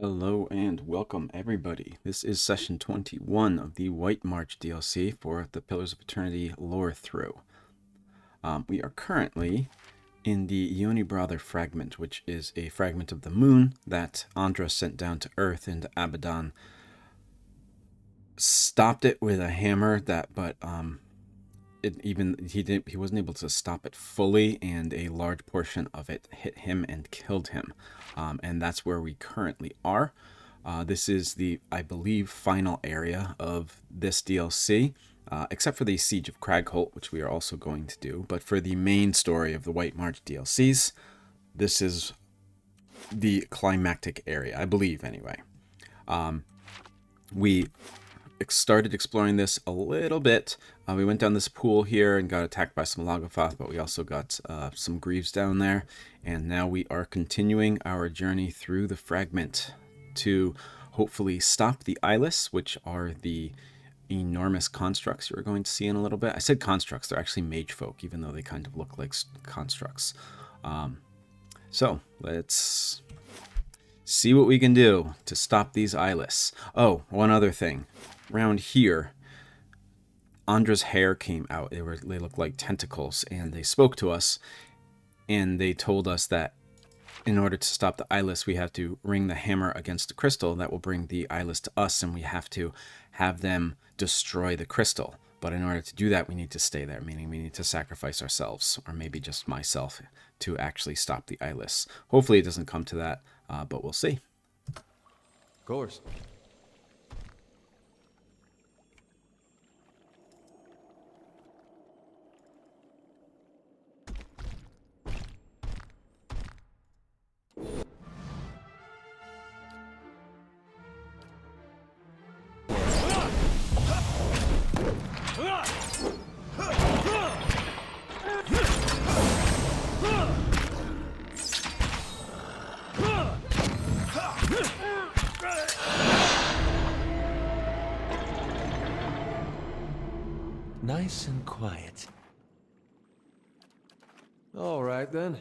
Hello and welcome everybody. This is session 21 of the White March DLC for the Pillars of Eternity Lorethrough. We are currently in the Ionni Brathr fragment, which is a fragment of the moon that Andra sent down to Earth into Abaddon. Stopped it with a hammer, he wasn't able to stop it fully, and a large portion of it hit him and killed him. And that's where we currently are. This is the, I believe, final area of this DLC, except for the Siege of Cragholdt, which we are also going to do. But for the main story of the White March DLCs, this is the climactic area, I believe, anyway. We started exploring this a little bit. We went down this pool here and got attacked by some Lagothoth, but we also got some Greaves down there. And now we are continuing our journey through the fragment to hopefully stop the Eyeless, which are the enormous constructs you're going to see in a little bit. I said constructs, they're actually mage folk, even though they kind of look like constructs. So let's see what we can do to stop these Eyeless. Oh, one other thing. Around here, Andra's hair came out. They looked like tentacles, and they spoke to us, and they told us that in order to stop the Eyeless, we have to ring the hammer against the crystal that will bring the Eyeless to us, and we have to have them destroy the crystal. But in order to do that, we need to stay there, meaning we need to sacrifice ourselves, or maybe just myself, to actually stop the Eyeless. Hopefully it doesn't come to that, but we'll see. Of course. Nice and quiet. All right, then.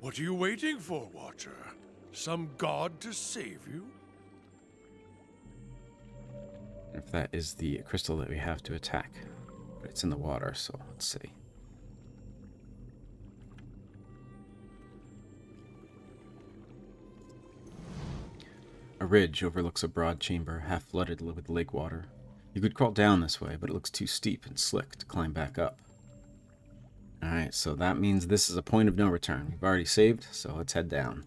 What are you waiting for, Watcher? Some god to save you? If that is the crystal that we have to attack. But it's in the water, so let's see. A ridge overlooks a broad chamber, half flooded with lake water. You could crawl down this way, but it looks too steep and slick to climb back up. Alright, so that means this is a point of no return. We've already saved, so let's head down.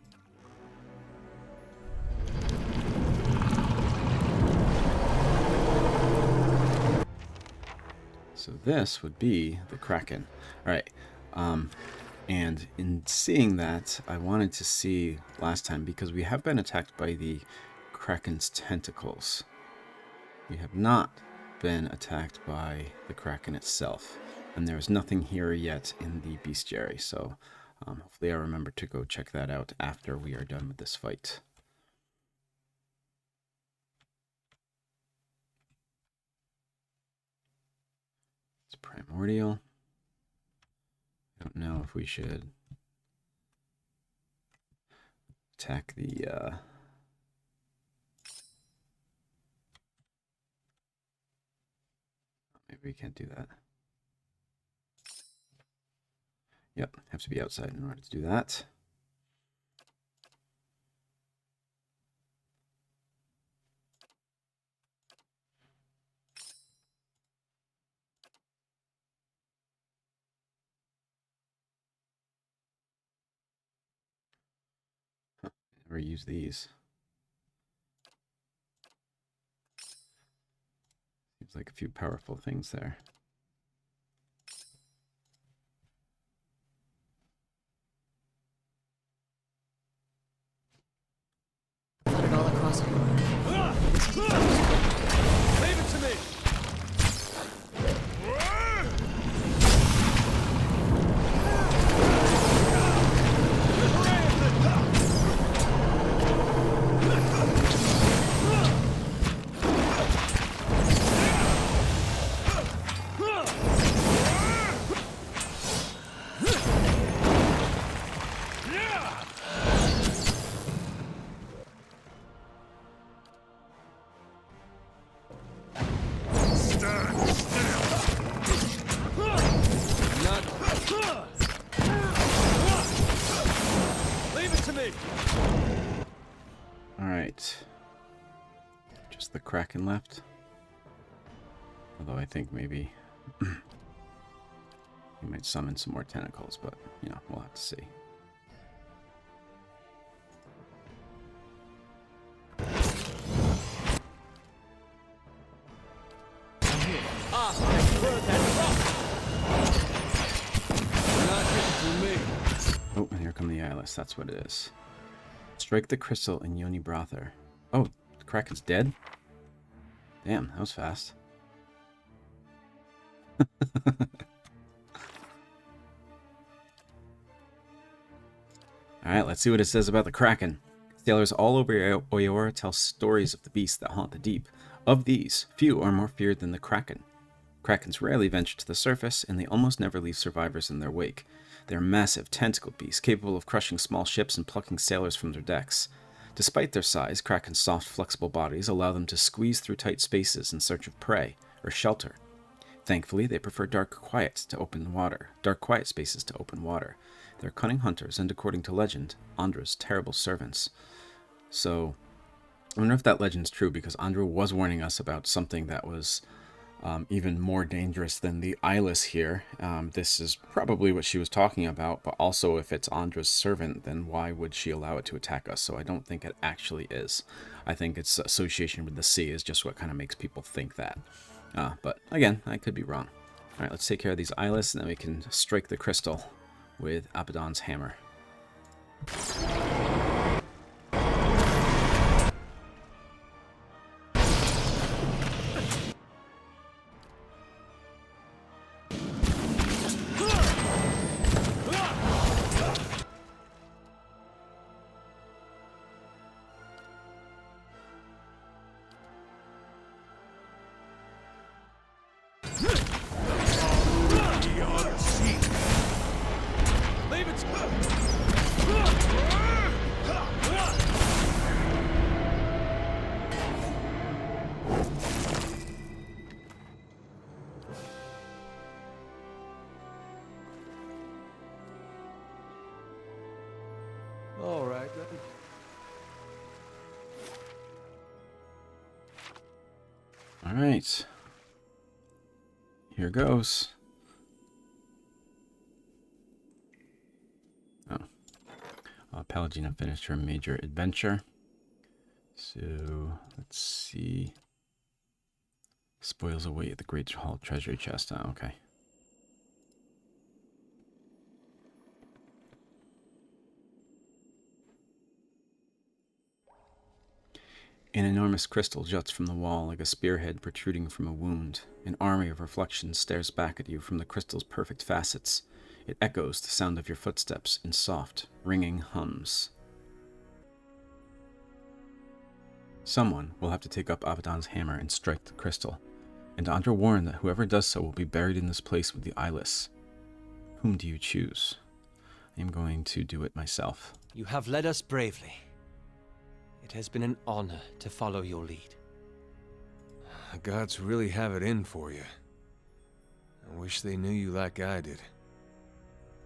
So this would be the Kraken. Alright, and in seeing that, I wanted to see last time, because we have been attacked by the Kraken's tentacles. We have not been attacked by the Kraken itself. And there's nothing here yet in the bestiary, so hopefully I remember to go check that out after we are done with this fight. It's primordial. I don't know if we should attack the maybe we can't do that. Yep, have to be outside in order to do that. Never use these. Seems like a few powerful things there. Put it all across it. Leave it to me! Alright. Just the Kraken left. Although I think maybe he might summon some more tentacles, but, you know, we'll have to see. Oh, and here come the Eyeless. That's what it is. Strike the crystal in Ionni Brathr. Oh, the Kraken's dead? Damn, that was fast. Alright, let's see what it says about the Kraken. Sailors all over Oyora tell stories of the beasts that haunt the deep. Of these, few are more feared than the Kraken. Krakens rarely venture to the surface, and they almost never leave survivors in their wake. They are massive, tentacled beasts, capable of crushing small ships and plucking sailors from their decks. Despite their size, Kraken's soft, flexible bodies allow them to squeeze through tight spaces in search of prey or shelter. Thankfully, they prefer dark, quiet spaces to open water. They're cunning hunters, and according to legend, Andra's terrible servants. So, I wonder if that legend's true, because Andra was warning us about something that was even more dangerous than the Eyeless here. This is probably what she was talking about, but also if it's Andra's servant, then why would she allow it to attack us? So I don't think it actually is. I think its association with the sea is just what kind of makes people think that. But again, I could be wrong. Alright, let's take care of these Eyeless, and then we can strike the crystal with Abaddon's hammer. All right, then. All right. Here goes. Oh. Pelagina finished her major adventure. So, let's see. Spoils await at the Great Hall treasury chest. Oh, okay. An enormous crystal juts from the wall like a spearhead protruding from a wound. An army of reflections stares back at you from the crystal's perfect facets. It echoes the sound of your footsteps in soft, ringing hums. Someone will have to take up Abaddon's hammer and strike the crystal, and Andra warned that whoever does so will be buried in this place with the Eyeless. Whom do you choose? I am going to do it myself. You have led us bravely. It has been an honor to follow your lead. The gods really have it in for you. I wish they knew you like I did.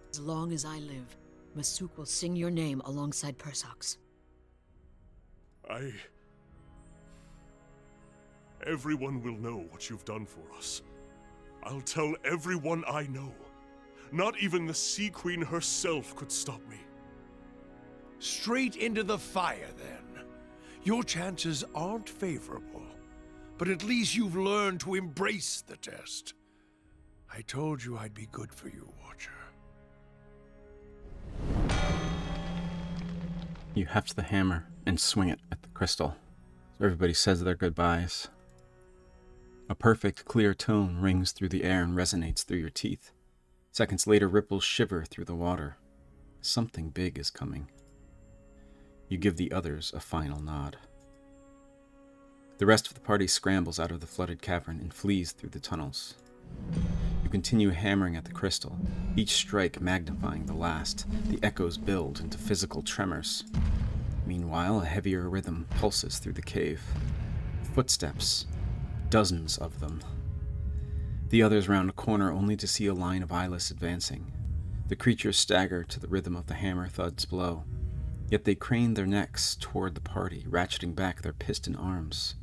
As long as I live, Masuk will sing your name alongside Persok's. Everyone will know what you've done for us. I'll tell everyone I know. Not even the Sea Queen herself could stop me. Straight into the fire, then. Your chances aren't favorable, but at least you've learned to embrace the test. I told you I'd be good for you, Watcher. You heft the hammer and swing it at the crystal. So everybody says their goodbyes. A perfect, clear tone rings through the air and resonates through your teeth. Seconds later, ripples shiver through the water. Something big is coming. You give the others a final nod. The rest of the party scrambles out of the flooded cavern and flees through the tunnels. You continue hammering at the crystal, each strike magnifying the last. The echoes build into physical tremors. Meanwhile, a heavier rhythm pulses through the cave. Footsteps. Dozens of them. The others round a corner only to see a line of Eyeless advancing. The creatures stagger to the rhythm of the hammer thuds below. Yet they crane their necks toward the party, ratcheting back their piston arms.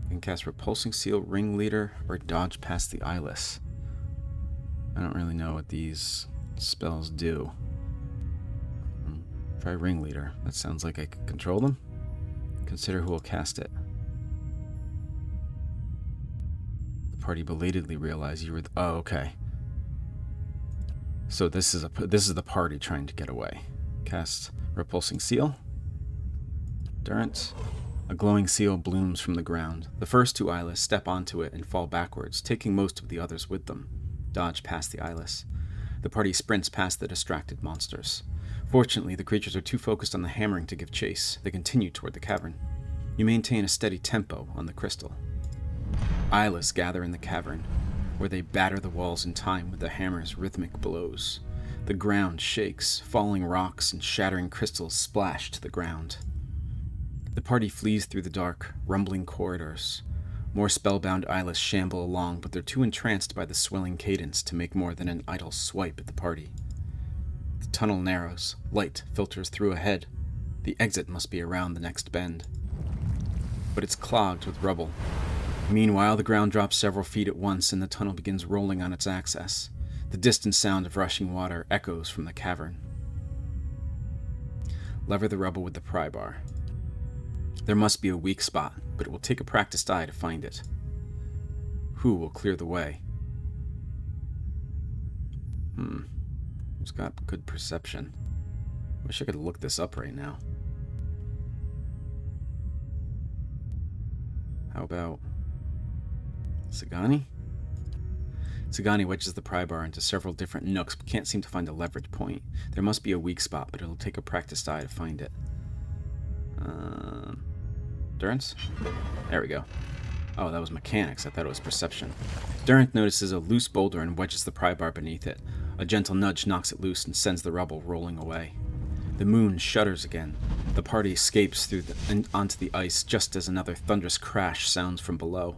You can cast Repulsing Seal, Ringleader, or dodge past the Eyeless. I don't really know what these spells do. Try Ringleader. That sounds like I could control them. Consider who will cast it. The party belatedly realized you were... Oh, okay. So this is the party trying to get away. Cast Repulsing Seal. Endurance. A glowing seal blooms from the ground. The first two Eyeless step onto it and fall backwards, taking most of the others with them. Dodge past the Eyeless. The party sprints past the distracted monsters. Fortunately, the creatures are too focused on the hammering to give chase. They continue toward the cavern. You maintain a steady tempo on the crystal. Eyeless gather in the cavern, where they batter the walls in time with the hammer's rhythmic blows. The ground shakes, falling rocks and shattering crystals splash to the ground. The party flees through the dark, rumbling corridors. More spellbound Eyeless shamble along, but they're too entranced by the swelling cadence to make more than an idle swipe at the party. The tunnel narrows. Light filters through ahead. The exit must be around the next bend. But it's clogged with rubble. Meanwhile, the ground drops several feet at once and the tunnel begins rolling on its axis. The distant sound of rushing water echoes from the cavern. Lever the rubble with the pry bar. There must be a weak spot, but it will take a practiced eye to find it. Who will clear the way? Who's got good perception? Wish I could look this up right now. How about Sagani? Sagani wedges the pry bar into several different nooks, but can't seem to find a leverage point. There must be a weak spot, but it'll take a practiced eye to find it. Durance? There we go. Oh, that was mechanics. I thought it was perception. Durant notices a loose boulder and wedges the pry bar beneath it. A gentle nudge knocks it loose and sends the rubble rolling away. The moon shudders again. The party escapes onto the ice just as another thunderous crash sounds from below.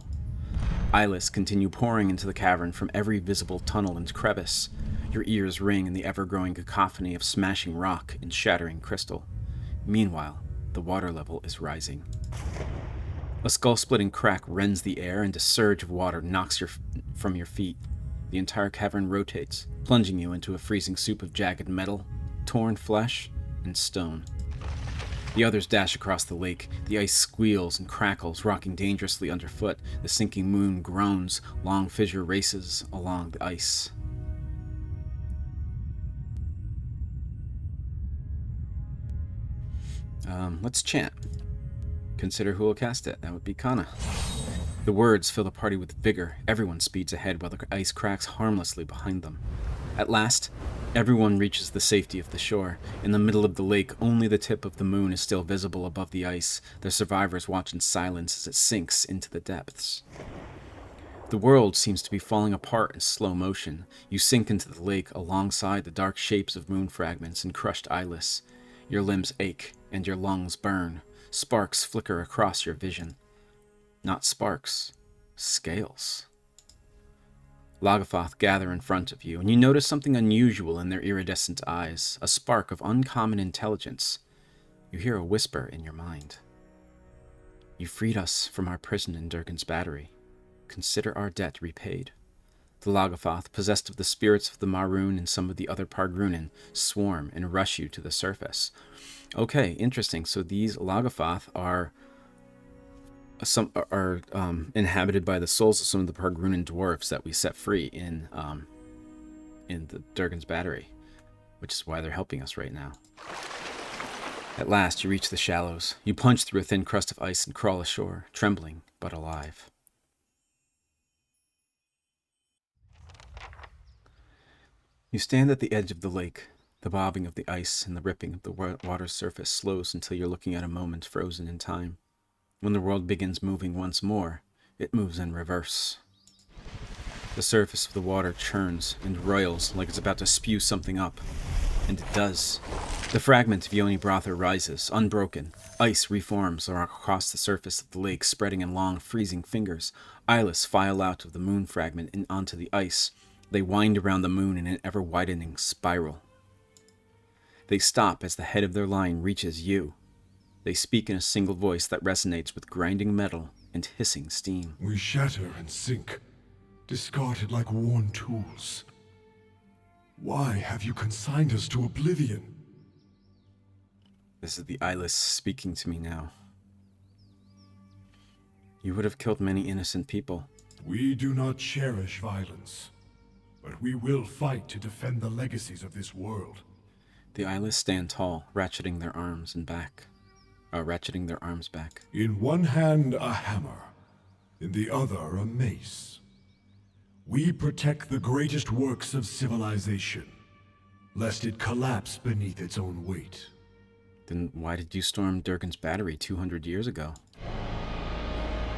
Eyeless continue pouring into the cavern from every visible tunnel and crevice. Your ears ring in the ever-growing cacophony of smashing rock and shattering crystal. Meanwhile, the water level is rising. A skull-splitting crack rends the air and a surge of water knocks from your feet. The entire cavern rotates, plunging you into a freezing soup of jagged metal, torn flesh, and stone. The others dash across the lake. The ice squeals and crackles, rocking dangerously underfoot. The sinking moon groans. Long fissure races along the ice. Let's chant. Consider who will cast it. That would be Kana. The words fill the party with vigor. Everyone speeds ahead while the ice cracks harmlessly behind them. At last, everyone reaches the safety of the shore. In the middle of the lake, only the tip of the moon is still visible above the ice. The survivors watch in silence as it sinks into the depths. The world seems to be falling apart in slow motion. You sink into the lake alongside the dark shapes of moon fragments and crushed eyeless. Your limbs ache and your lungs burn. Sparks flicker across your vision. Not sparks, scales. Lagothoth gather in front of you, and you notice something unusual in their iridescent eyes, a spark of uncommon intelligence. You hear a whisper in your mind. You freed us from our prison in Durgan's Battery. Consider our debt repaid. The Lagothoth, possessed of the spirits of the Maroon and some of the other Pargrunin, swarm and rush you to the surface. Okay, interesting. So these Lagothoth are inhabited by the souls of some of the Pargrunin dwarves that we set free in the Durgan's Battery, which is why they're helping us right now. At last, you reach the shallows. You punch through a thin crust of ice and crawl ashore, trembling but alive. You stand at the edge of the lake. The bobbing of the ice and the ripping of the water's surface slows until you're looking at a moment frozen in time. When the world begins moving once more, it moves in reverse. The surface of the water churns and roils like it's about to spew something up. And it does. The fragment of Ionni Brathr rises, unbroken. Ice reforms across the surface of the lake, spreading in long, freezing fingers. Eyeless file out of the moon fragment and onto the ice. They wind around the moon in an ever-widening spiral. They stop as the head of their line reaches you. They speak in a single voice that resonates with grinding metal and hissing steam. We shatter and sink, discarded like worn tools. Why have you consigned us to oblivion? This is the Eyeless speaking to me now. You would have killed many innocent people. We do not cherish violence, but we will fight to defend the legacies of this world. The Eyeless stand tall, ratcheting their arms back. In one hand, a hammer. In the other, a mace. We protect the greatest works of civilization, lest it collapse beneath its own weight. Then why did you storm Durgan's battery 200 years ago?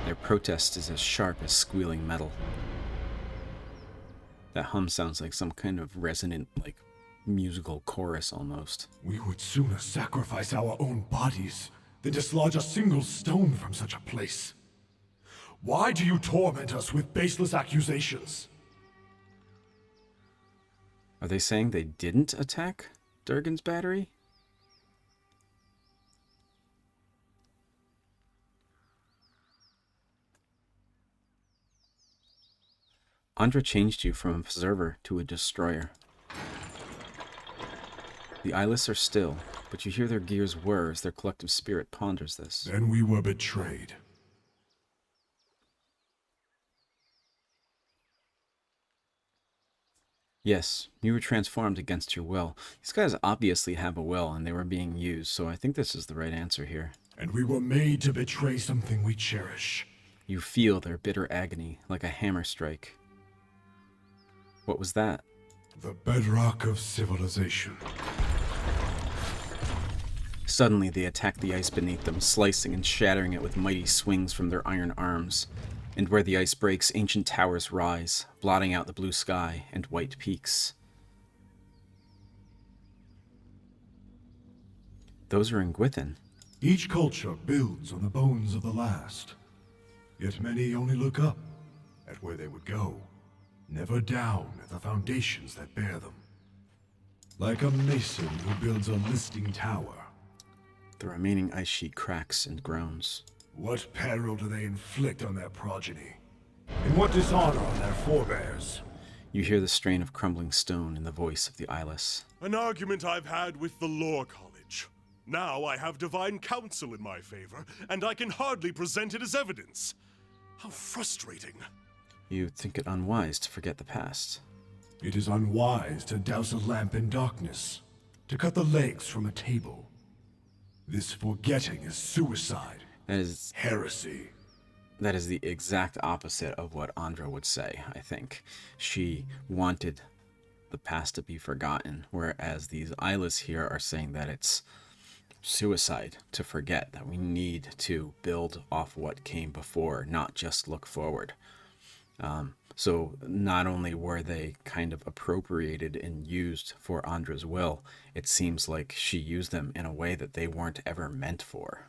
Their protest is as sharp as squealing metal. That hum sounds like some kind of resonant, musical chorus almost. We would sooner sacrifice our own bodies than dislodge a single stone from such a place. Why do you torment us with baseless accusations? Are they saying they didn't attack Durgan's battery? Andra changed you from observer to a destroyer. The Eyeless are still, but you hear their gears whir as their collective spirit ponders this. Then we were betrayed. Yes, you were transformed against your will. These guys obviously have a will, and they were being used, so I think this is the right answer here. And we were made to betray something we cherish. You feel their bitter agony, like a hammer strike. What was that? The bedrock of civilization. Suddenly they attack the ice beneath them, slicing and shattering it with mighty swings from their iron arms. And where the ice breaks, ancient towers rise, blotting out the blue sky and white peaks. Those are in Gwithin. Each culture builds on the bones of the last. Yet many only look up at where they would go, never down at the foundations that bear them. Like a mason who builds a listing tower. The remaining ice sheet cracks and groans. What peril do they inflict on their progeny? And what dishonor on their forebears? You hear the strain of crumbling stone in the voice of the Eyeless. An argument I've had with the Lore College. Now I have divine counsel in my favor, and I can hardly present it as evidence. How frustrating. You think it unwise to forget the past. It is unwise to douse a lamp in darkness, to cut the legs from a table. This forgetting is suicide. That is heresy. That is the exact opposite of what Andra would say, I think. She wanted the past to be forgotten, whereas these Eyeless here are saying that it's suicide to forget, that we need to build off what came before, not just look forward. So not only were they kind of appropriated and used for Andra's will, it seems like she used them in a way that they weren't ever meant for.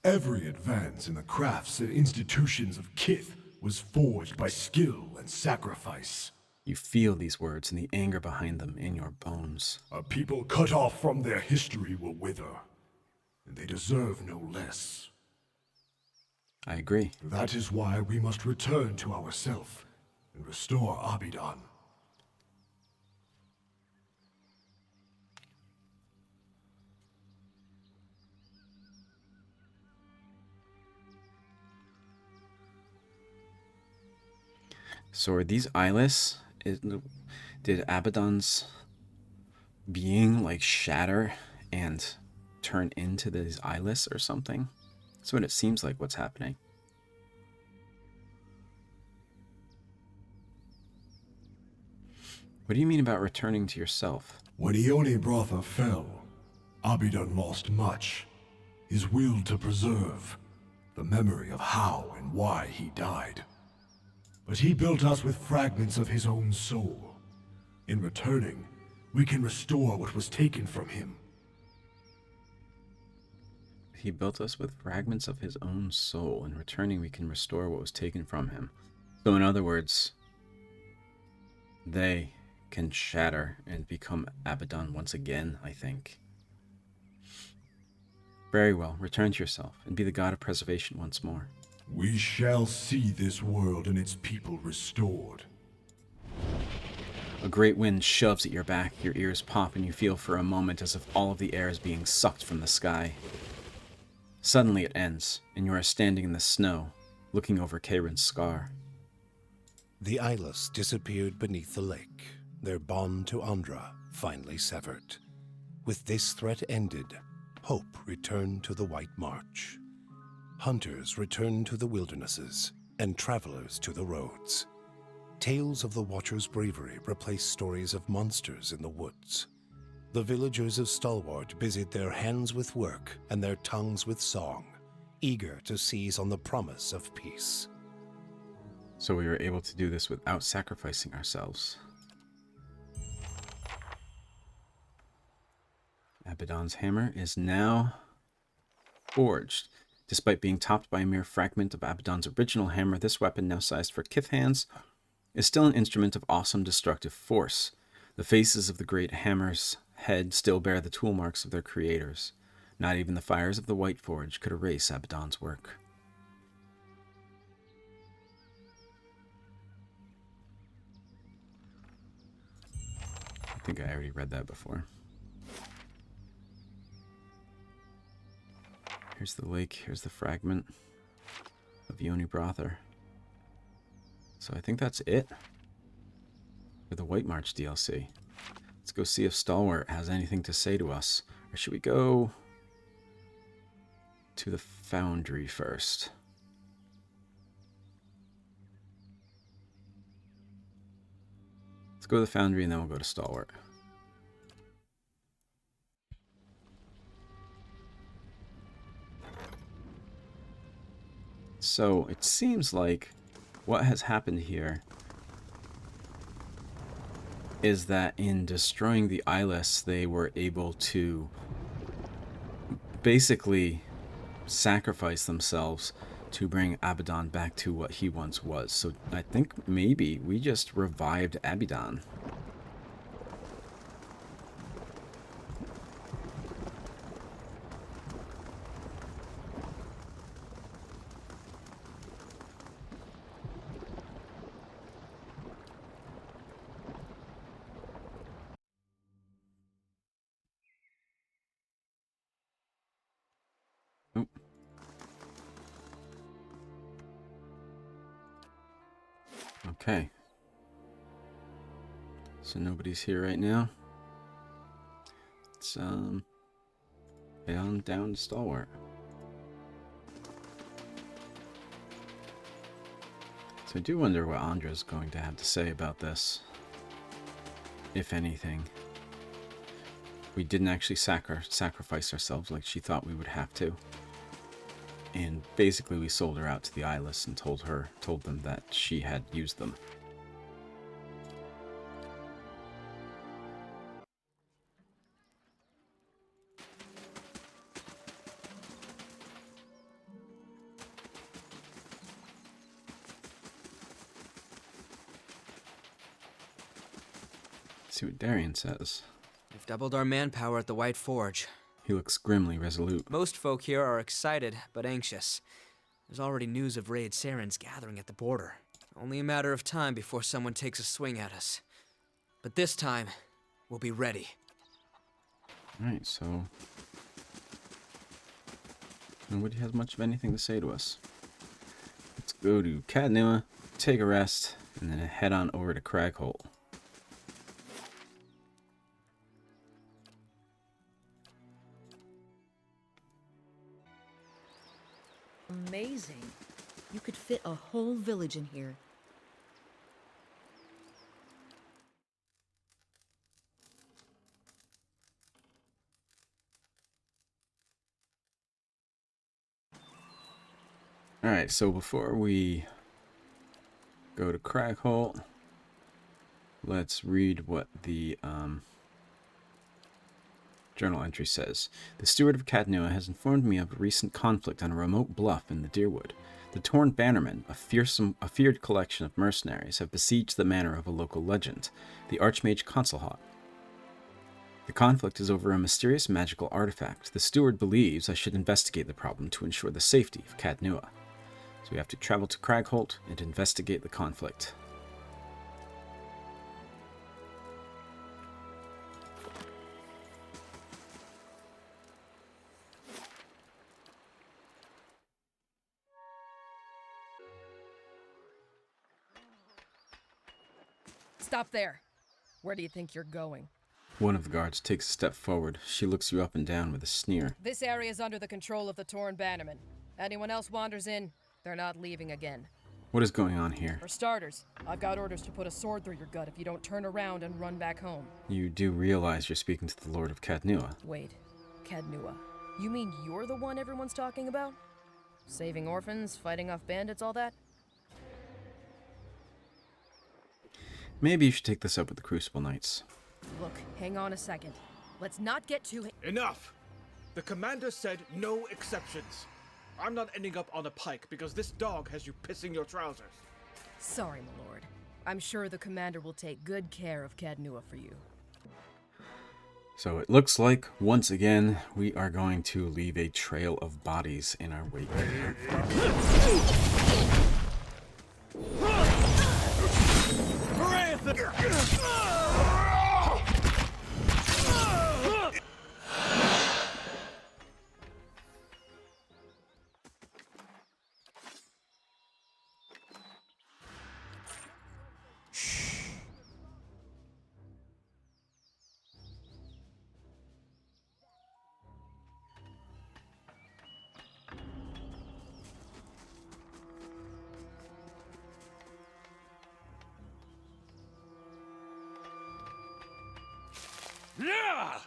Every advance in the crafts and institutions of Kith was forged by skill and sacrifice. You feel these words and the anger behind them in your bones. A people cut off from their history will wither, and they deserve no less. I agree. That is why we must return to ourself and restore Abidan. So are these Eyeless? Did Abaddon's being shatter and turn into these Eyeless or something? That's what it seems like what's happening. What do you mean about returning to yourself? When Ionni Brathr fell, Abidan lost much. His will to preserve, the memory of how and why he died. But he built us with fragments of his own soul. In returning, we can restore what was taken from him. He built us with fragments of his own soul. In returning, we can restore what was taken from him. So in other words, they can shatter and become Abaddon once again, I think. Very well. Return to yourself, and be the god of preservation once more. We shall see this world and its people restored. A great wind shoves at your back, your ears pop, and you feel for a moment as if all of the air is being sucked from the sky. Suddenly it ends, and you are standing in the snow, looking over Kayrin's scar. The Eyeless disappeared beneath the lake, their bond to Andra finally severed. With this threat ended, hope returned to the White March. Hunters returned to the wildernesses, and travelers to the roads. Tales of the Watcher's bravery replaced stories of monsters in the woods. The villagers of Stalwart busied their hands with work and their tongues with song, eager to seize on the promise of peace. So we were able to do this without sacrificing ourselves. Abaddon's hammer is now forged. Despite being topped by a mere fragment of Abaddon's original hammer, this weapon, now sized for kith hands, is still an instrument of awesome destructive force. The faces of the great hammer's head still bear the tool marks of their creators. Not even the fires of the White Forge could erase Abaddon's work. I think I already read that before. Here's the lake, here's the fragment of Ionni Brathr. So I think that's it for the White March DLC. Let's go see if Stalwart has anything to say to us. Or should we go to the Foundry first? Let's go to the Foundry and then we'll go to Stalwart. So it seems like what has happened here is that in destroying the Eyeless, they were able to basically sacrifice themselves to bring Abaddon back to what he once was. So I think maybe we just revived Abaddon. Oop. Okay. So nobody's here right now. Let's head on down to Stalwart. So I do wonder what Andra's going to have to say about this, if anything. We didn't actually sacrifice ourselves like she thought we would have to. And basically we sold her out to the Eyeless and told them that she had used them. Let's see what Darian says. We've doubled our manpower at the White Forge. He looks grimly resolute. Most folk here are excited, but anxious. There's already news of raid Sarens gathering at the border. Only a matter of time before someone takes a swing at us. But this time, we'll be ready. Alright, so nobody has much of anything to say to us. Let's go to Cadnua, take a rest, and then head on over to Cragholdt. Amazing. You could fit a whole village in here. Alright, so before we go to Cragholdt, let's read what the journal entry says. The steward of Cadnua has informed me of a recent conflict on a remote bluff in the Deerwood. The Torn Bannermen, a feared collection of mercenaries, have besieged the manor of a local legend, the Archmage Consulhot. The conflict is over a mysterious magical artifact. The steward believes I should investigate the problem to ensure the safety of Caed Nua. So we have to travel to Cragholdt and investigate the conflict. Stop there. Where do you think you're going? One of the guards takes a step forward. She looks you up and down with a sneer. This area is under the control of the Torn Bannermen. Anyone else wanders in, they're not leaving again. What is going on here? For starters, I've got orders to put a sword through your gut if you don't turn around and run back home. You do realize you're speaking to the Lord of Caed Nua. Wait, Caed Nua. You mean you're the one everyone's talking about? Saving orphans, fighting off bandits, all that? Maybe you should take this up with the Crucible Knights. Look, hang on a second. Let's not get too... Enough! The commander said no exceptions. I'm not ending up on a pike because this dog has you pissing your trousers. Sorry, my lord. I'm sure the commander will take good care of Caed Nua for you. So it looks like, once again, we are going to leave a trail of bodies in our wake. Yeah!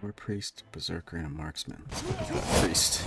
We're a priest, berserker, and a marksman. Priest.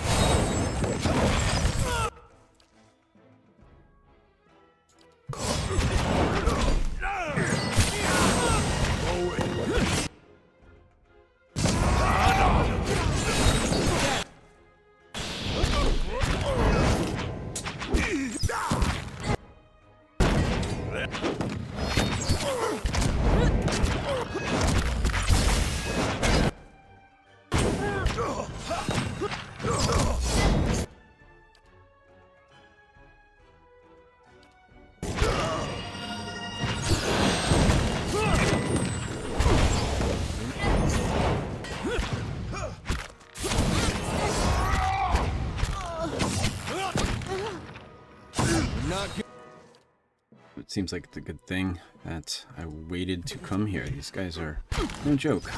It seems like it's a good thing that I waited to come here. These guys are no joke.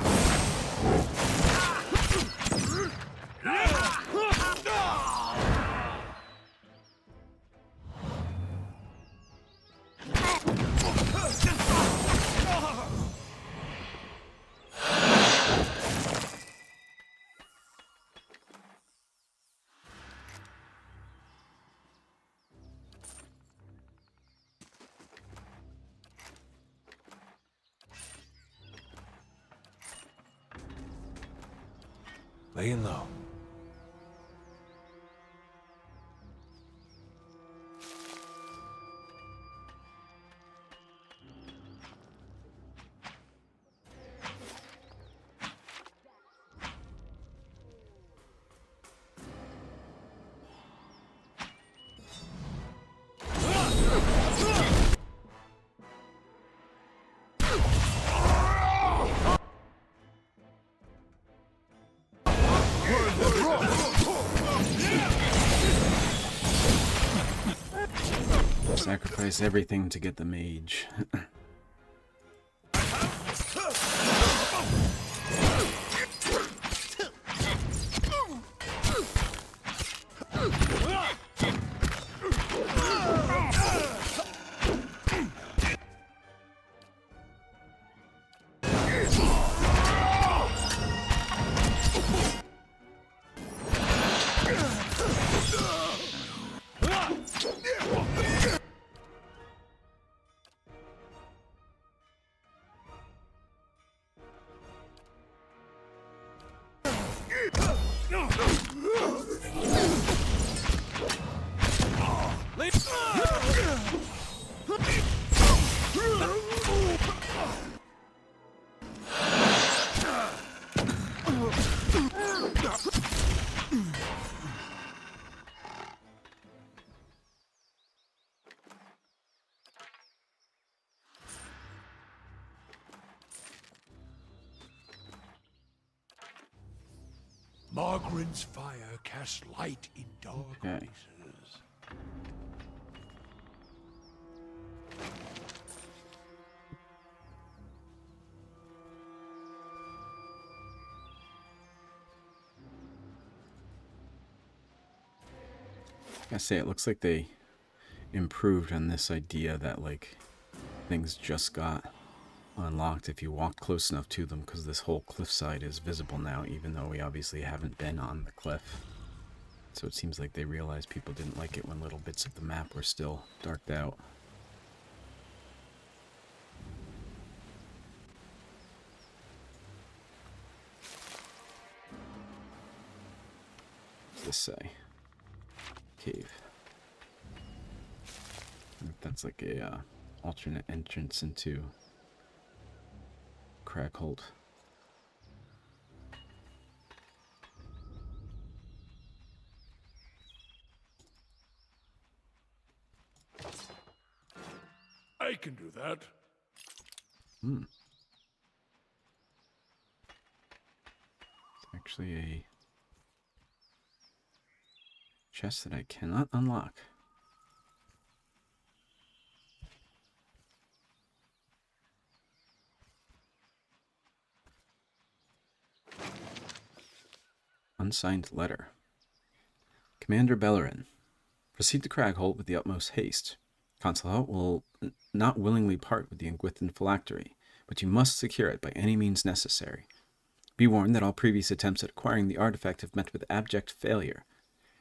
Laying low. Sacrifice everything to get the mage. Margaren's fire casts light in dark Okay. places. I say it looks like they improved on this idea that like things just got unlocked if you walk close enough to them, because this whole cliffside is visible now, even though we obviously haven't been on the cliff. So it seems like they realized people didn't like it when little bits of the map were still darked out. What's this say? Cave. I think that's like a alternate entrance into Cragholdt. I can do that. It's actually a chest that I cannot unlock. Unsigned letter. Commander Bellerin, proceed to Cragholdt with the utmost haste. Cragholdt will not willingly part with the Engwithan phylactery, but you must secure it by any means necessary. Be warned that all previous attempts at acquiring the artifact have met with abject failure.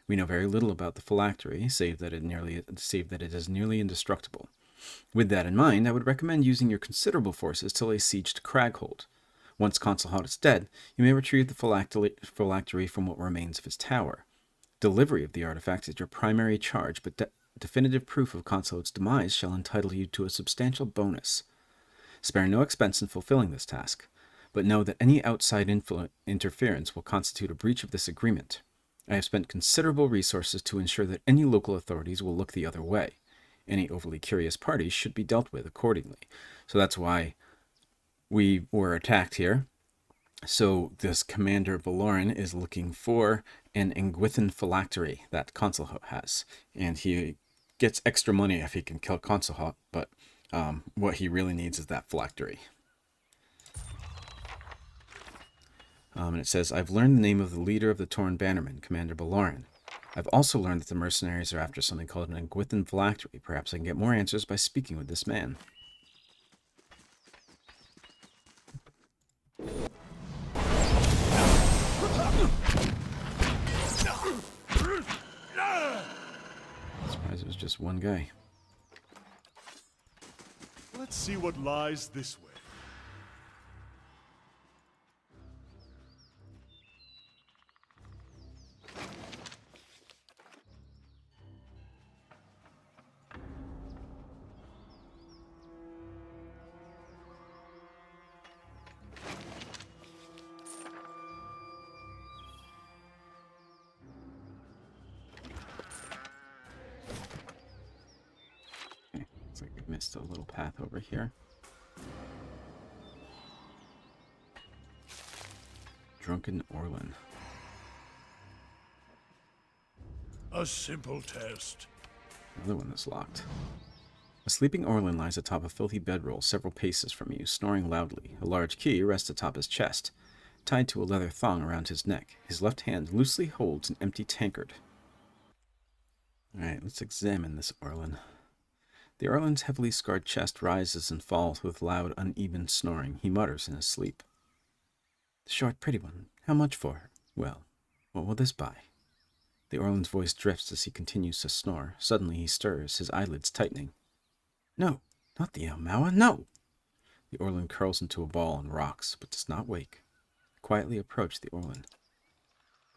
We know very little about the phylactery, save that it is nearly indestructible. With that in mind, I would recommend using your considerable forces to lay siege to Cragholdt. Once Cragholdt is dead, you may retrieve the phylactery from what remains of his tower. Delivery of the artifact is your primary charge, but definitive proof of Cragholdt's demise shall entitle you to a substantial bonus. Spare no expense in fulfilling this task, but know that any outside interference will constitute a breach of this agreement. I have spent considerable resources to ensure that any local authorities will look the other way. Any overly curious parties should be dealt with accordingly. So that's why we were attacked here. So this Commander Bellerin is looking for an Engwithan phylactery that Cragholdt has. And he gets extra money if he can kill Cragholdt, but what he really needs is that phylactery. And it says, I've learned the name of the leader of the Torn Bannermen, Commander Bellerin. I've also learned that the mercenaries are after something called an Engwithan phylactery. Perhaps I can get more answers by speaking with this man. Surprised it was just one guy. Let's see what lies this way. Looks like we missed a little path over here. Drunken Orlin. A simple test. Another one that's locked. A sleeping Orlin lies atop a filthy bedroll several paces from you, snoring loudly. A large key rests atop his chest, tied to a leather thong around his neck. His left hand loosely holds an empty tankard. Alright, let's examine this Orlin. The Orlin's heavily scarred chest rises and falls with loud, uneven snoring. He mutters in his sleep. The short, pretty one. How much for her? Well, what will this buy? The Orlin's voice drifts as he continues to snore. Suddenly he stirs, his eyelids tightening. No, not the Elmawa, no! The Orlin curls into a ball and rocks, but does not wake. Quietly approach the Orlin.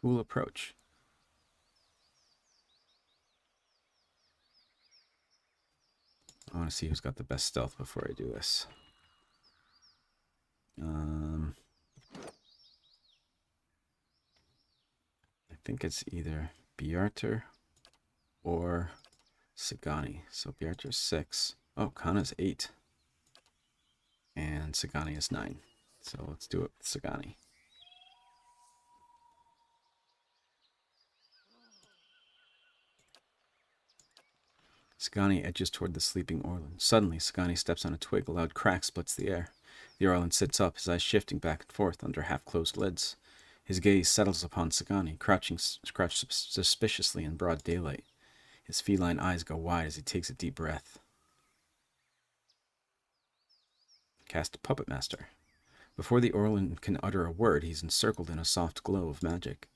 Who will approach? I want to see who's got the best stealth before I do this. I think it's either Brathr or Sagani. So Bjartr's 6. Oh, Kana's 8. And Sagani is 9. So let's do it with Sagani. Sagani edges toward the sleeping Orlan. Suddenly, Sagani steps on a twig. A loud crack splits the air. The Orlan sits up, his eyes shifting back and forth under half-closed lids. His gaze settles upon Sagani, crouched suspiciously in broad daylight. His feline eyes go wide as he takes a deep breath. Cast Puppet Master. Before the Orlan can utter a word, he's encircled in a soft glow of magic.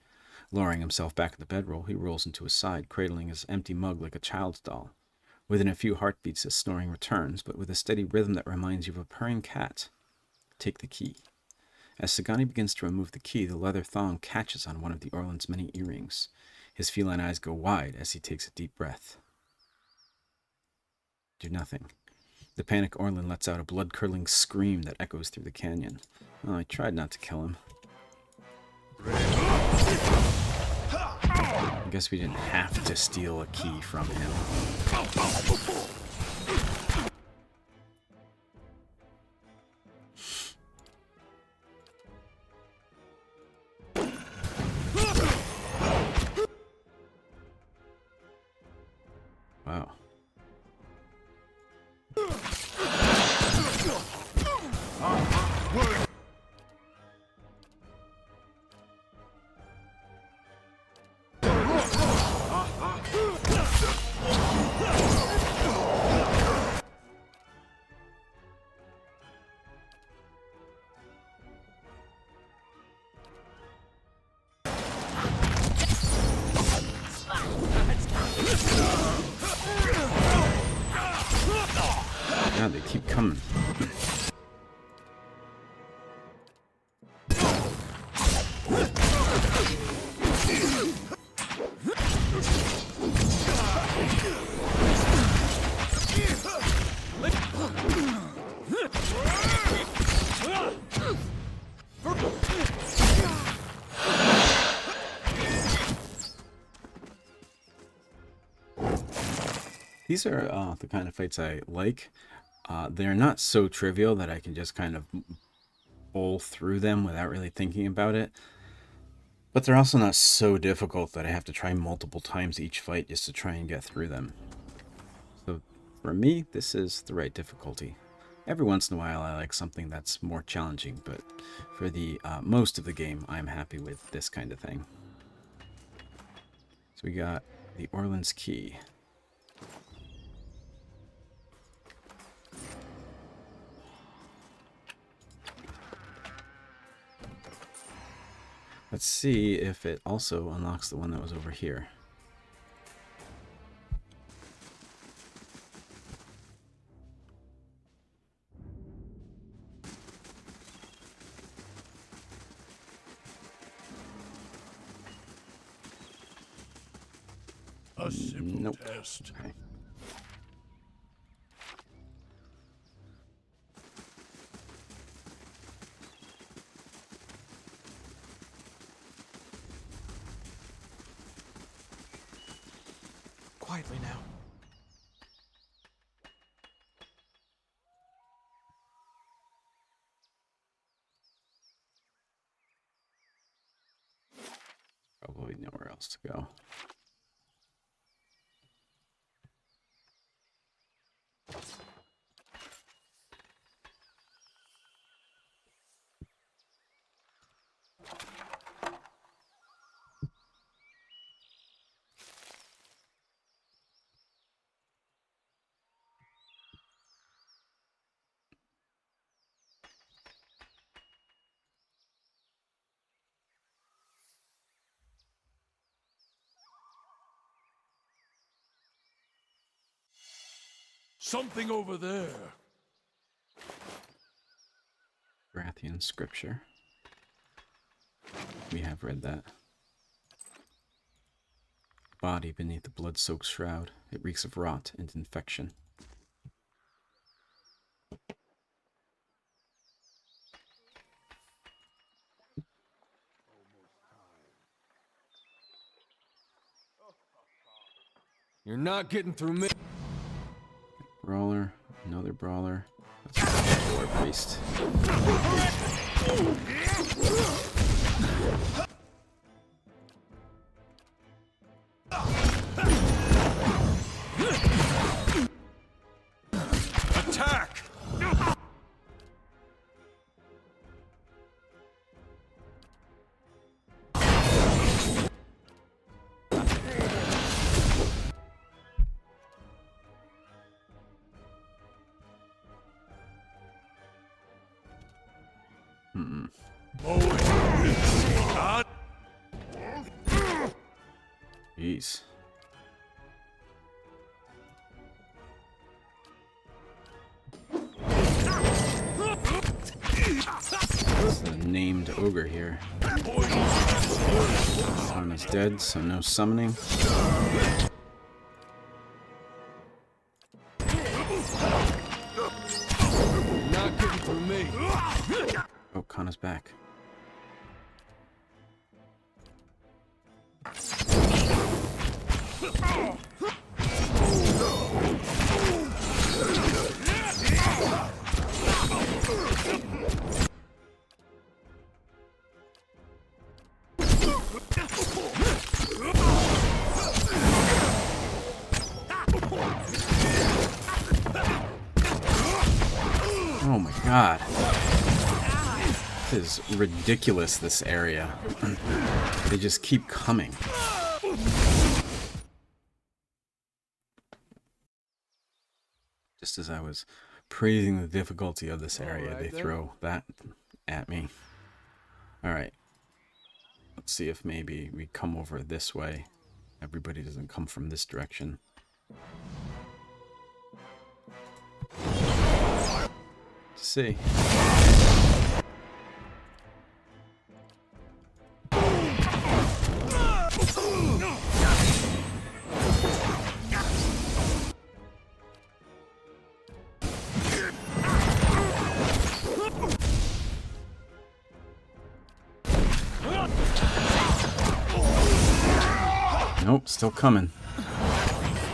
Lowering himself back in the bedroll, he rolls into his side, cradling his empty mug like a child's doll. Within a few heartbeats, his snoring returns, but with a steady rhythm that reminds you of a purring cat. Take the key. As Sagani begins to remove the key, the leather thong catches on one of the Orlan's many earrings. His feline eyes go wide as he takes a deep breath. Do nothing. The panic Orlan lets out a blood-curdling scream that echoes through the canyon. Oh, I tried not to kill him. I guess we didn't have to steal a key from him. Wow. God, they keep coming. These are the kind of fights I like. They're not so trivial that I can just kind of bowl through them without really thinking about it. But they're also not so difficult that I have to try multiple times each fight just to try and get through them. So for me, this is the right difficulty. Every once in a while I like something that's more challenging, but for the most of the game, I'm happy with this kind of thing. So we got the Orlan's Key. Let's see if it also unlocks the one that was over here. A simple Nope. test. Okay. Quietly now. Probably nowhere else to go. Something over there. Brathian scripture. We have read that. Body beneath the blood-soaked shroud. It reeks of rot and infection. You're not getting through me. Brawler, another brawler. That's a war priest. Attack! Jeez. It's a named ogre here. Sun is dead, so no summoning. Not getting through me. Oh, Kana's back. Oh my god. This is ridiculous, this area. They just keep coming. Just as I was praising the difficulty of this area, they throw that at me. Alright. Let's see if maybe we come over this way. Everybody doesn't come from this direction. Let's see. Nope, still coming.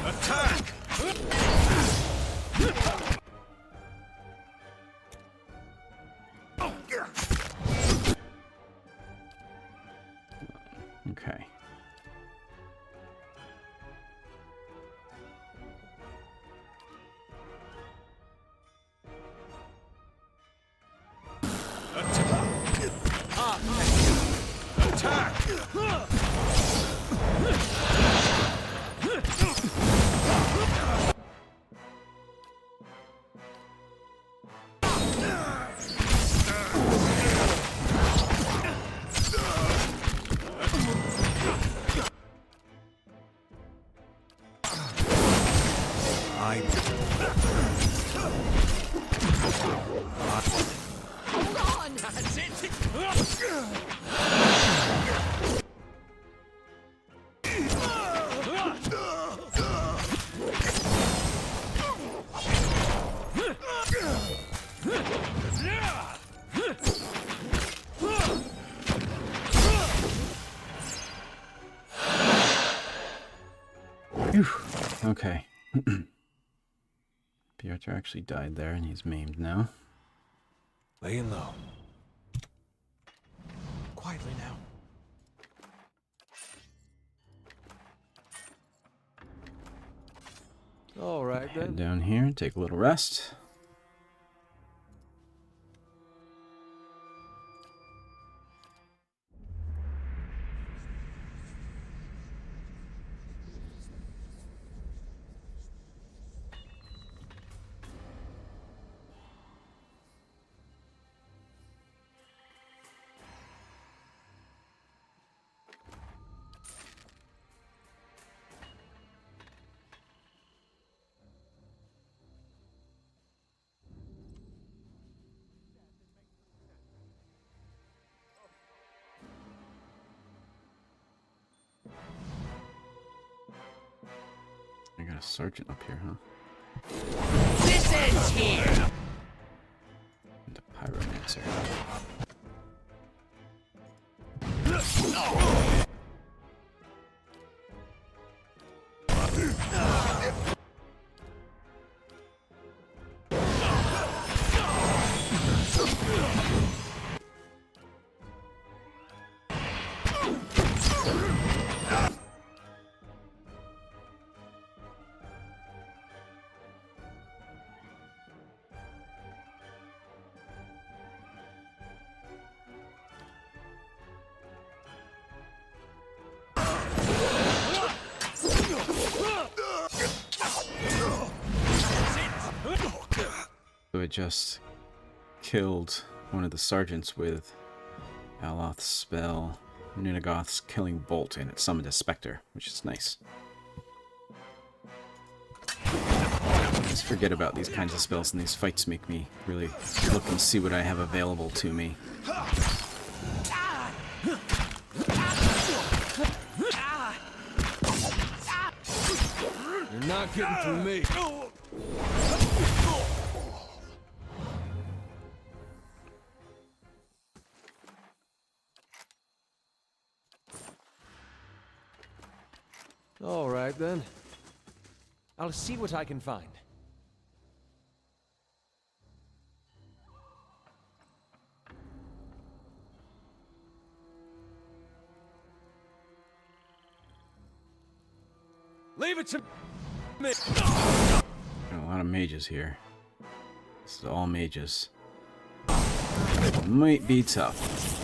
Attack! Okay. Attack! Whew. Okay. Brathr actually died there, and he's maimed now. Laying low. Quietly now. All right then. Head down here, take a little rest. I got a sergeant up here, huh? This ends here! And a pyromancer. I just killed one of the sergeants with Aloth's spell, Nunagoth's Killing Bolt, and it summoned a Spectre, which is nice. Just forget about these kinds of spells, and these fights make me really look and see what I have available to me. You're not getting through me. All right, then. I'll see what I can find. Leave it to me. Got a lot of mages here. This is all mages. Might be tough.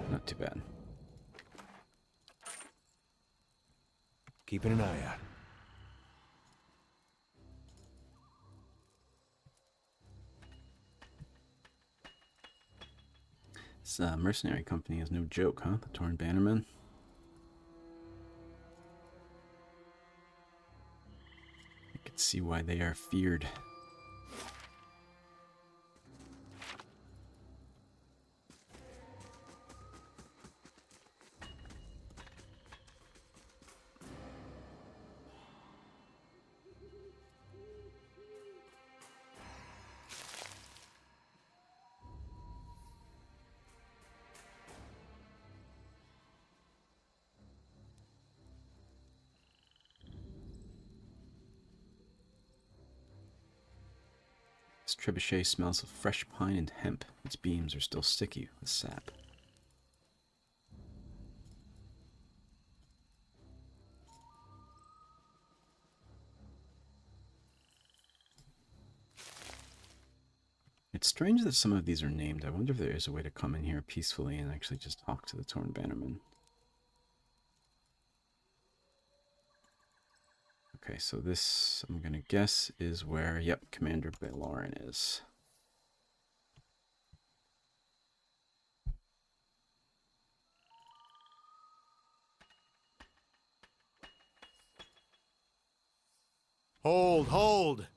Not too bad. Keeping an eye out. This mercenary company is no joke, huh? The Torn Bannermen. I can see why they are feared. This trebuchet smells of fresh pine and hemp. Its beams are still sticky with sap. It's strange that some of these are named. I wonder if there is a way to come in here peacefully and actually just talk to the Torn Bannermen. Okay, so this, I'm gonna guess, is where, yep, Commander Baloran is. Hold!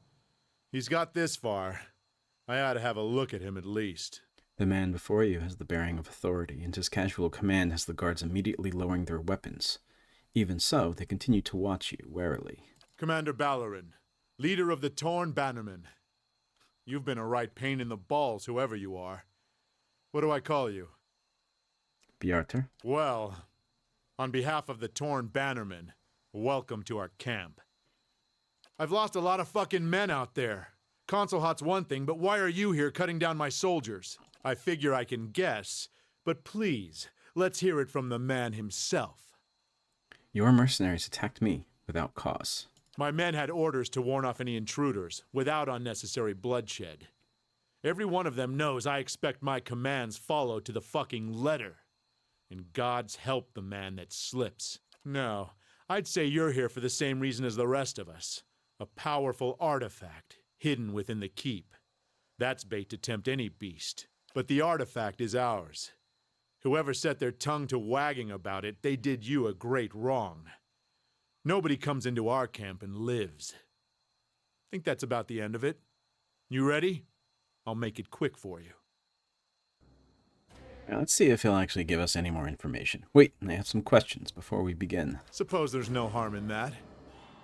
He's got this far. I ought to have a look at him at least. The man before you has the bearing of authority, and his casual command has the guards immediately lowering their weapons. Even so, they continue to watch you warily. Commander Baloran, leader of the Torn Bannermen. You've been a right pain in the balls, whoever you are. What do I call you? Brathr? Well, on behalf of the Torn Bannermen, welcome to our camp. I've lost a lot of fucking men out there. Consulhat's one thing, but why are you here cutting down my soldiers? I figure I can guess, but please, let's hear it from the man himself. Your mercenaries attacked me without cause. My men had orders to warn off any intruders, without unnecessary bloodshed. Every one of them knows I expect my commands followed to the fucking letter. And God's help the man that slips. No, I'd say you're here for the same reason as the rest of us. A powerful artifact, hidden within the keep. That's bait to tempt any beast. But the artifact is ours. Whoever set their tongue to wagging about it, they did you a great wrong. Nobody comes into our camp and lives. Think that's about the end of it. You ready? I'll make it quick for you. Now, let's see if he'll actually give us any more information. Wait, I have some questions before we begin. Suppose there's no harm in that.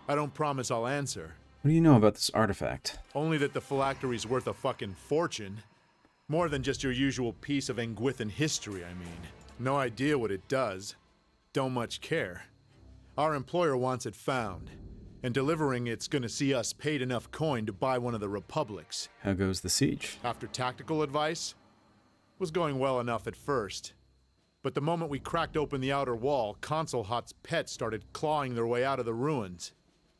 I don't promise I'll answer. What do you know about this artifact? Only that the phylactery's worth a fucking fortune. More than just your usual piece of Engwithan history, I mean. No idea what it does. Don't much care. Our employer wants it found, and delivering it's gonna see us paid enough coin to buy one of the republics. How goes the siege? After tactical advice? Was going well enough at first. But the moment we cracked open the outer wall, Cragholdt's pets started clawing their way out of the ruins.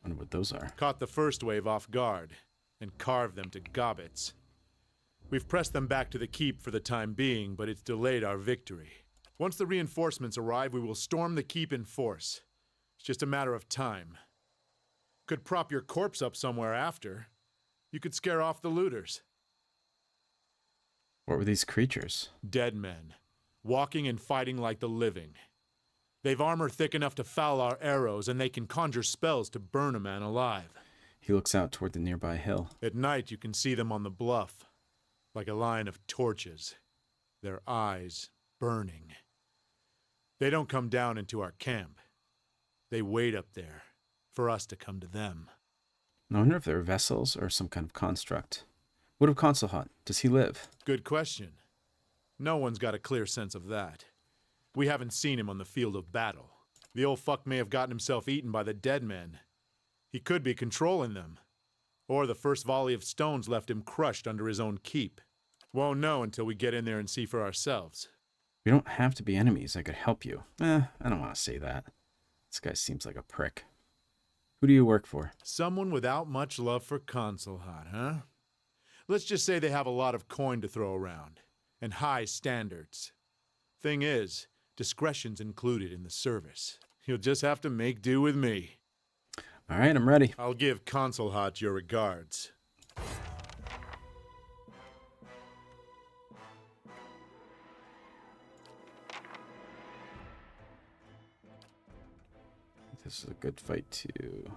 I wonder what those are. Caught the first wave off guard, and carved them to gobbets. We've pressed them back to the keep for the time being, but it's delayed our victory. Once the reinforcements arrive, we will storm the keep in force. It's just a matter of time. Could prop your corpse up somewhere after. You could scare off the looters. What were these creatures? Dead men, walking and fighting like the living. They've armor thick enough to foul our arrows, and they can conjure spells to burn a man alive. He looks out toward the nearby hill. At night, you can see them on the bluff, like a line of torches, their eyes burning. They don't come down into our camp. They wait up there for us to come to them. I wonder if they're vessels or some kind of construct. What of Cragholdt? Does he live? Good question. No one's got a clear sense of that. We haven't seen him on the field of battle. The old fuck may have gotten himself eaten by the dead men. He could be controlling them. Or the first volley of stones left him crushed under his own keep. Won't know until we get in there and see for ourselves. We don't have to be enemies. I could help you. I don't want to say that. This guy seems like a prick. Who do you work for? Someone without much love for Cragholdt, huh? Let's just say they have a lot of coin to throw around, and high standards. Thing is, discretion's included in the service. You'll just have to make do with me. All right, I'm ready. I'll give Cragholdt your regards. This is a good fight too.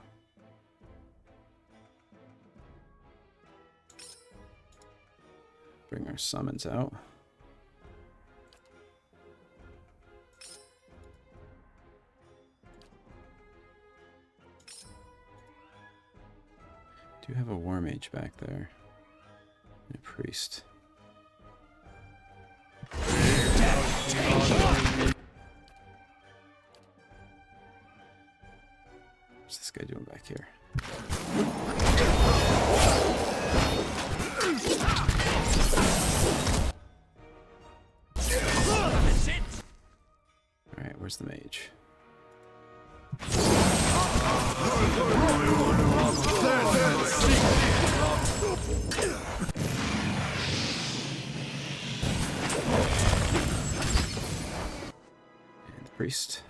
Bring our summons out. Do have a war mage back there. And a priest. What's this guy doing back here? Alright, where's the mage? And the priest.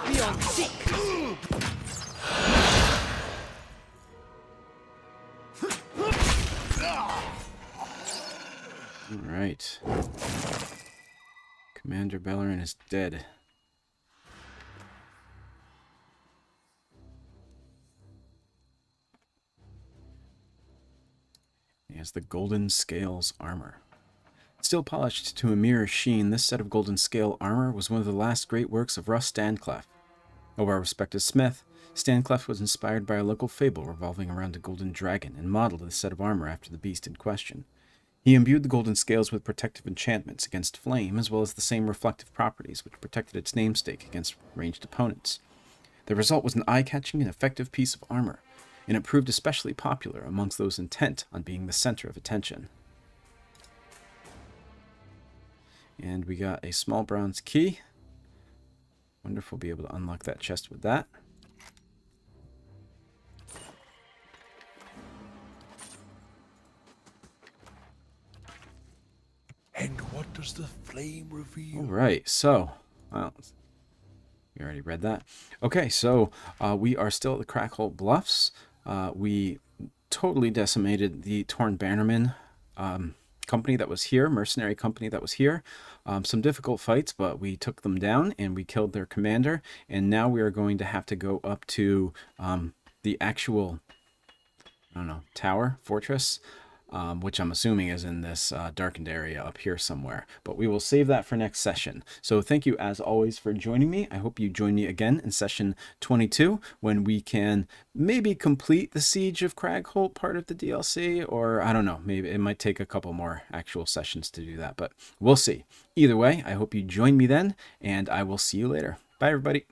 Be on seek. All right. Commander Bellerin is dead. He has the golden scales armor. Still polished to a mirror sheen, this set of golden scale armor was one of the last great works of Russ Stancliffe. A well-respected smith, Stancliffe was inspired by a local fable revolving around a golden dragon and modeled this set of armor after the beast in question. He imbued the golden scales with protective enchantments against flame, as well as the same reflective properties which protected its namesake against ranged opponents. The result was an eye-catching and effective piece of armor, and it proved especially popular amongst those intent on being the center of attention. And we got a small bronze key. Wonder if we'll be able to unlock that chest with that. And what does the flame reveal? All right, so, well, we already read that. Okay, so we are still at the Cragholdt Bluffs. We totally decimated the Torn Bannermen company that was here, mercenary company that was here. Some difficult fights, but we took them down and we killed their commander. And now we are going to have to go up to the actual, I don't know, tower, fortress, which I'm assuming is in this darkened area up here somewhere. But we will save that for next session. So thank you as always for joining me. I hope you join me again in session 22 when we can maybe complete the Siege of Cragholdt part of the DLC, or I don't know, maybe it might take a couple more actual sessions to do that, but we'll see. Either way, I hope you join me then, and I will see you later. Bye, everybody.